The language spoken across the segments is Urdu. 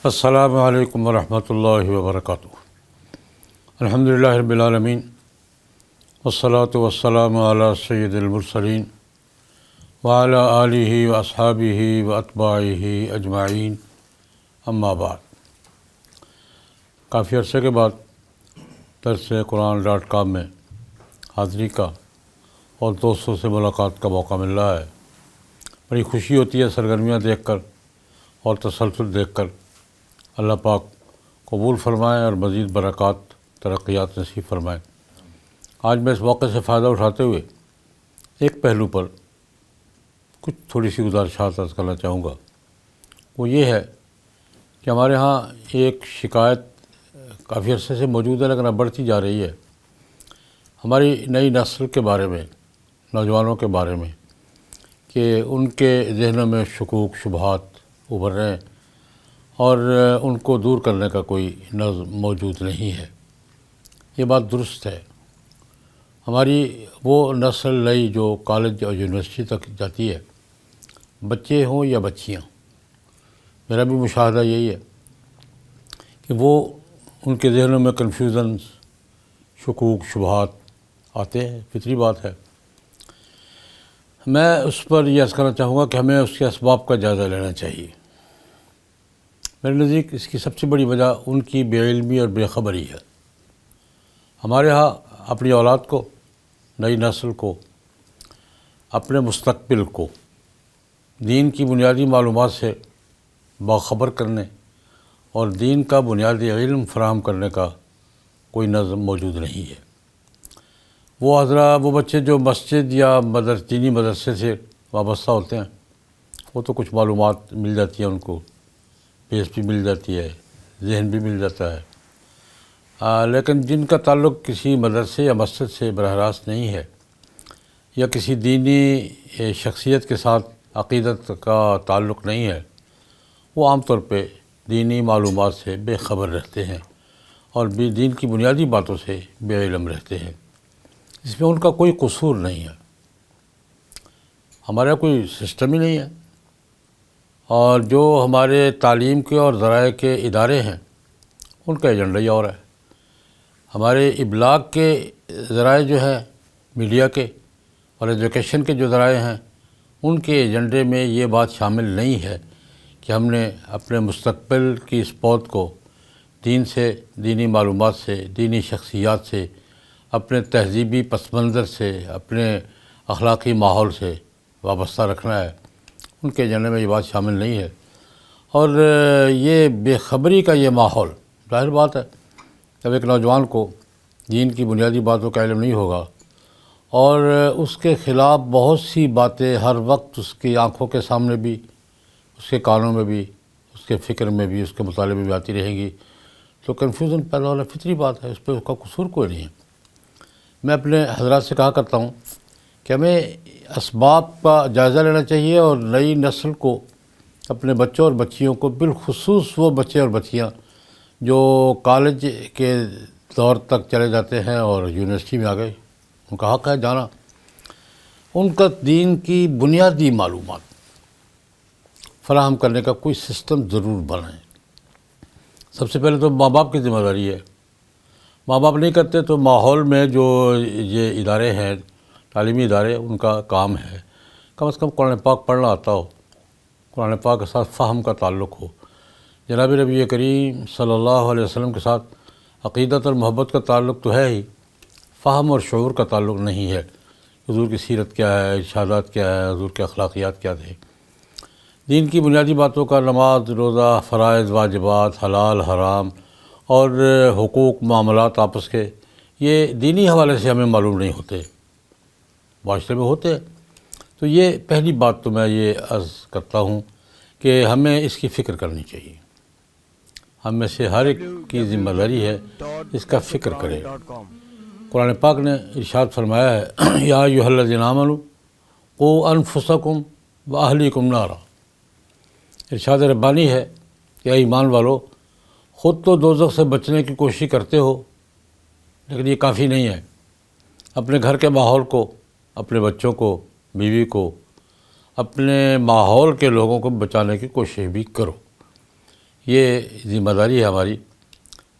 السلام علیکم ورحمۃ اللہ وبرکاتہ۔ الحمدللہ رب العالمین والصلاة والسلام علی سید المرسلین وعلی آلہ واصحابہ واتباعہ اجمعین، اما بعد۔ کافی عرصے کے بعد درسقرآن.com میں حاضری کا اور دوستوں سے ملاقات کا موقع مل رہا ہے۔ بڑی خوشی ہوتی ہے سرگرمیاں دیکھ کر اور تسلسل دیکھ کر۔ اللہ پاک قبول فرمائے اور مزید برکات ترقیات نصیب فرمائے۔ آج میں اس موقع سے فائدہ اٹھاتے ہوئے ایک پہلو پر کچھ تھوڑی سی گزارشات عرض کرنا چاہوں گا۔ وہ یہ ہے کہ ہمارے ہاں ایک شکایت کافی عرصے سے موجود ہے لیکن اب بڑھتی جا رہی ہے، ہماری نئی نسل کے بارے میں، نوجوانوں کے بارے میں، کہ ان کے ذہنوں میں شکوک شبہات ابھر رہے ہیں اور ان کو دور کرنے کا کوئی نظم موجود نہیں ہے۔ یہ بات درست ہے۔ ہماری وہ نسل نئی جو کالج اور یونیورسٹی تک جاتی ہے، بچے ہوں یا بچیاں، میرا بھی مشاہدہ یہی ہے کہ وہ ان کے ذہنوں میں کنفیوژن، شکوک شبہات آتے ہیں، فطری بات ہے۔ میں اس پر یہ عرض کرنا چاہوں گا کہ ہمیں اس کے اسباب کا جائزہ لینا چاہیے۔ میرے نزدیک اس کی سب سے بڑی وجہ ان کی بے علمی اور بے خبری ہے۔ ہمارے ہاں اپنی اولاد کو، نئی نسل کو، اپنے مستقبل کو دین کی بنیادی معلومات سے باخبر کرنے اور دین کا بنیادی علم فراہم کرنے کا کوئی نظم موجود نہیں ہے۔ وہ بچے جو مسجد یا دینی مدرسے سے وابستہ ہوتے ہیں، وہ تو کچھ معلومات مل جاتی ہیں، ان کو بیس بھی مل جاتی ہے، ذہن بھی مل جاتا ہے، لیکن جن کا تعلق کسی مدرسے یا مسجد سے براہ راست نہیں ہے یا کسی دینی شخصیت کے ساتھ عقیدت کا تعلق نہیں ہے، وہ عام طور پہ دینی معلومات سے بے خبر رہتے ہیں اور دین کی بنیادی باتوں سے بے علم رہتے ہیں۔ اس میں ان کا کوئی قصور نہیں ہے، ہمارا کوئی سسٹم ہی نہیں ہے، اور جو ہمارے تعلیم کے اور ذرائع کے ادارے ہیں ان کا ایجنڈا ہی اور ہے۔ ہمارے ابلاغ کے ذرائع جو ہیں، میڈیا کے اور ایجوکیشن کے جو ذرائع ہیں، ان کے ایجنڈے میں یہ بات شامل نہیں ہے کہ ہم نے اپنے مستقبل کی اس پود کو دین سے، دینی معلومات سے، دینی شخصیات سے، اپنے تہذیبی پس منظر سے، اپنے اخلاقی ماحول سے وابستہ رکھنا ہے۔ ان کے ایجنڈے میں یہ بات شامل نہیں ہے، اور یہ بے خبری کا یہ ماحول، ظاہر بات ہے جب ایک نوجوان کو دین کی بنیادی باتوں کا علم نہیں ہوگا اور اس کے خلاف بہت سی باتیں ہر وقت اس کی آنکھوں کے سامنے بھی، اس کے کانوں میں بھی، اس کے فکر میں بھی، اس کے مطالعے میں بھی آتی رہیں گی، تو کنفیوژن پیدا ہونا فطری بات ہے، اس پہ اس کا قصور کوئی نہیں ہے۔ میں اپنے حضرات سے کہا کرتا ہوں کہ ہمیں اسباب کا جائزہ لینا چاہیے، اور نئی نسل کو، اپنے بچوں اور بچیوں کو، بالخصوص وہ بچے اور بچیاں جو کالج کے دور تک چلے جاتے ہیں اور یونیورسٹی میں آ گئے، ان کا حق ہے جانا، ان کا دین کی بنیادی معلومات فراہم کرنے کا کوئی سسٹم ضرور بنائیں۔ سب سے پہلے تو ماں باپ کی ذمہ داری ہے۔ ماں باپ نہیں کرتے تو ماحول میں جو یہ ادارے ہیں، تعلیمی ادارے، ان کا کام ہے کم از کم قرآن پاک پڑھنا آتا ہو، قرآن پاک کے ساتھ فہم کا تعلق ہو، جناب نبی کریم صلی اللہ علیہ وسلم کے ساتھ عقیدت اور محبت کا تعلق تو ہے ہی، فہم اور شعور کا تعلق نہیں ہے۔ حضور کی سیرت کیا ہے، ارشادات کیا ہے، حضور کے اخلاقیات کیا تھے، دین کی بنیادی باتوں کا، نماز، روزہ، فرائض، واجبات، حلال حرام اور حقوق، معاملات آپس کے، یہ دینی حوالے سے ہمیں معلوم نہیں ہوتے، معاشرے میں ہوتے ہیں۔ تو یہ پہلی بات تو میں یہ عرض کرتا ہوں کہ ہمیں اس کی فکر کرنی چاہیے۔ ہم میں سے ہر ایک کی ذمہ داری ہے اس کا فکر کرے۔ قرآن پاک نے ارشاد فرمایا ہے، یا ایھا الذین آمنوا قوا انفسکم واہلیکم نارا۔ ارشاد ربانی ہے کہ اے ایمان والو، خود تو دوزخ سے بچنے کی کوشش کرتے ہو، لیکن یہ کافی نہیں ہے، اپنے گھر کے ماحول کو، اپنے بچوں کو، بیوی کو، اپنے ماحول کے لوگوں کو بچانے کی کوشش بھی کرو۔ یہ ذمہ داری ہے ہماری۔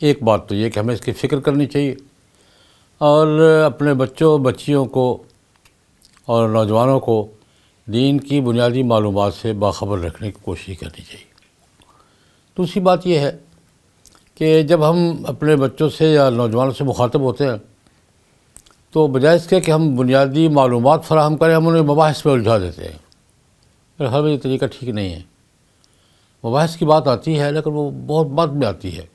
ایک بات تو یہ کہ ہمیں اس کی فکر کرنی چاہیے اور اپنے بچوں بچیوں کو اور نوجوانوں کو دین کی بنیادی معلومات سے باخبر رکھنے کی کوشش کرنی چاہیے۔ دوسری بات یہ ہے کہ جب ہم اپنے بچوں سے یا نوجوانوں سے مخاطب ہوتے ہیں تو بجائے اس کے کہ ہم بنیادی معلومات فراہم کریں، ہم انہیں مباحث میں الجھا دیتے ہیں۔ میرے خیال میں یہ طریقہ ٹھیک نہیں ہے۔ مباحث کی بات آتی ہے لیکن وہ بہت بعد میں آتی ہے۔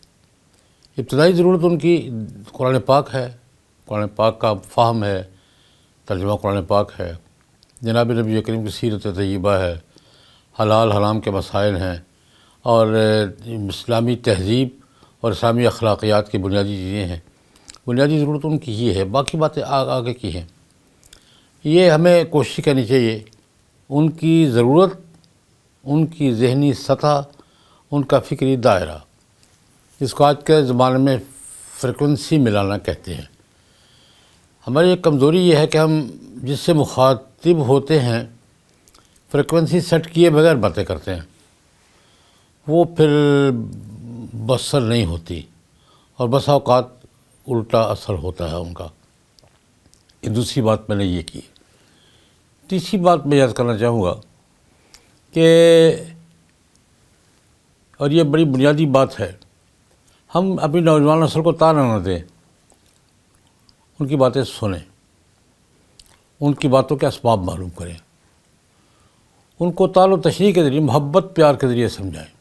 ابتدائی ضرورت ان کی قرآن پاک ہے، قرآن پاک کا فہم ہے، ترجمہ قرآن پاک ہے، جناب نبی کریم کی سیرت طیبہ ہے، حلال حرام کے مسائل ہیں، اور اسلامی تہذیب اور اسلامی اخلاقیات کی بنیادی چیزیں ہیں۔ بنیادی ضرورت ان کی ہی ہے، باقی باتیں آگے کی ہیں۔ یہ ہمیں کوشش کرنی چاہیے ان کی ضرورت، ان کی ذہنی سطح، ان کا فکری دائرہ، جس کو آج کے زمانے میں فریکوینسی ملانا کہتے ہیں۔ ہماری ایک کمزوری یہ ہے کہ ہم جس سے مخاطب ہوتے ہیں فریکوینسی سیٹ کیے بغیر باتیں کرتے ہیں، وہ پھر بسر نہیں ہوتی اور بسا اوقات الٹا اثر ہوتا ہے ان کا۔ یہ دوسری بات میں نے یہ کی۔ تیسری بات میں یاد کرنا چاہوں گا کہ، اور یہ بڑی بنیادی بات ہے، ہم اپنی نوجوان نسل کو طعنہ نہ دیں، ان کی باتیں سنیں، ان کی باتوں کے اسباب معلوم کریں، ان کو تعال و تشریح کے ذریعے، محبت پیار کے ذریعے سمجھائیں۔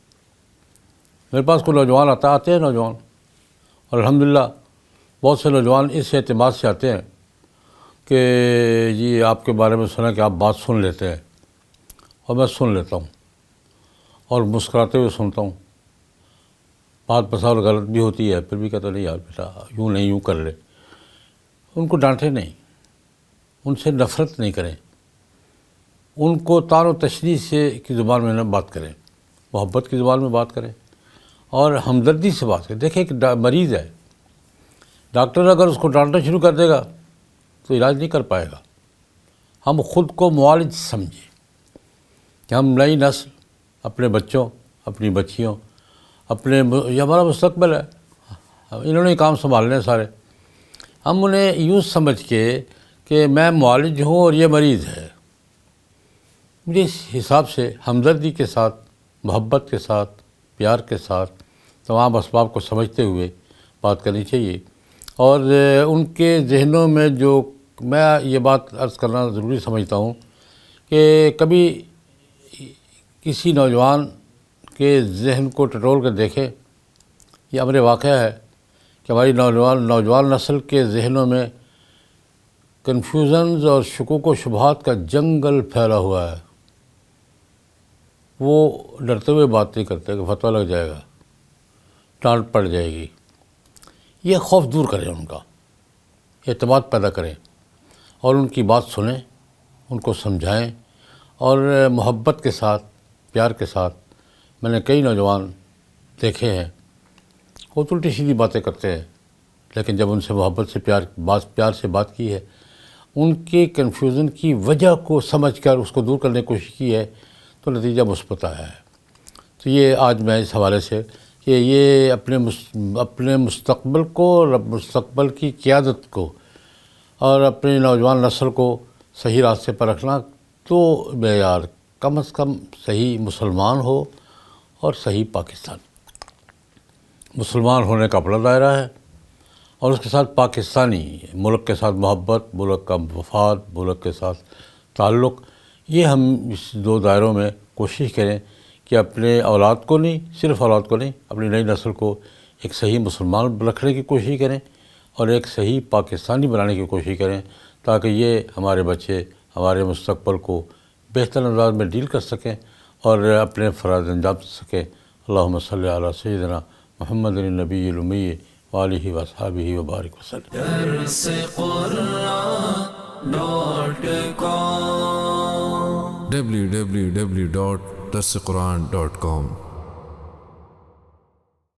میرے پاس کوئی نوجوان آتے ہیں نوجوان، اور الحمدللہ بہت سے نوجوان اس اعتماد سے آتے ہیں کہ جی آپ کے بارے میں سنا کہ آپ بات سن لیتے ہیں، اور میں سن لیتا ہوں اور مسکراتے ہوئے سنتا ہوں۔ بات بسا اور غلط بھی ہوتی ہے، پھر بھی کہتا نہیں یار بیٹا یوں نہیں، یوں کر لے۔ ان کو ڈانٹیں نہیں، ان سے نفرت نہیں کریں، ان کو تعال و تشریح سے کی زبان میں نہ بات کریں، محبت کی زبان میں بات کریں اور ہمدردی سے بات کریں۔ دیکھیں ایک مریض ہے، ڈاکٹر اگر اس کو ڈانٹنا شروع کر دے گا تو علاج نہیں کر پائے گا۔ ہم خود کو معالج سمجھیں کہ ہم نئی نسل، اپنے بچوں، اپنی بچیوں، یہ ہمارا مستقبل ہے، انہوں نے کام سنبھالنے ہیں سارے، ہم انہیں یوں سمجھ کے کہ میں معالج ہوں اور یہ مریض ہے، مجھے اس حساب سے ہمدردی کے ساتھ، محبت کے ساتھ، پیار کے ساتھ تمام اسباب کو سمجھتے ہوئے بات کرنی چاہیے۔ اور ان کے ذہنوں میں جو، میں یہ بات عرض کرنا ضروری سمجھتا ہوں کہ کبھی کسی نوجوان کے ذہن کو ٹٹول کر دیکھیں، یہ امر واقعہ ہے کہ ہماری نوجوان نسل کے ذہنوں میں کنفیوژنز اور شکوک و شبہات کا جنگل پھیلا ہوا ہے۔ وہ ڈرتے ہوئے بات نہیں کرتے کہ فتویٰ لگ جائے گا، ڈانٹ پڑ جائے گی۔ یہ خوف دور کریں، ان کا اعتماد پیدا کریں اور ان کی بات سنیں، ان کو سمجھائیں اور محبت کے ساتھ، پیار کے ساتھ۔ میں نے کئی نوجوان دیکھے ہیں، وہ تو الٹی سیدھی باتیں کرتے ہیں، لیکن جب ان سے محبت سے پیار سے بات کی ہے، ان کے کنفیوژن کی وجہ کو سمجھ کر اس کو دور کرنے کی کوشش کی ہے، تو نتیجہ مثبت آیا ہے۔ تو یہ آج میں اس حوالے سے کہ یہ اپنے مستقبل کو اور مستقبل کی قیادت کو اور اپنی نوجوان نسل کو صحیح راستے پر رکھنا، تو معیار کم از کم صحیح مسلمان ہو اور صحیح پاکستان۔ مسلمان ہونے کا اپنا دائرہ ہے اور اس کے ساتھ پاکستانی، ملک کے ساتھ محبت، ملک کا مفاد، ملک کے ساتھ تعلق، یہ ہم اس دو دائروں میں کوشش کریں کہ اپنے اولاد کو نہیں، صرف اولاد کو نہیں، اپنی نئی نسل کو ایک صحیح مسلمان رکھنے کی کوشش کریں اور ایک صحیح پاکستانی بنانے کی کوشش کریں، تاکہ یہ ہمارے بچے ہمارے مستقبل کو بہتر انداز میں ڈیل کر سکیں اور اپنے فرائض انجام دے سکیں۔ اللہم صلی علی سیدنا محمد النبی الامی وآلہ وصحبہ وبارک وسلم۔ www.darsequran.com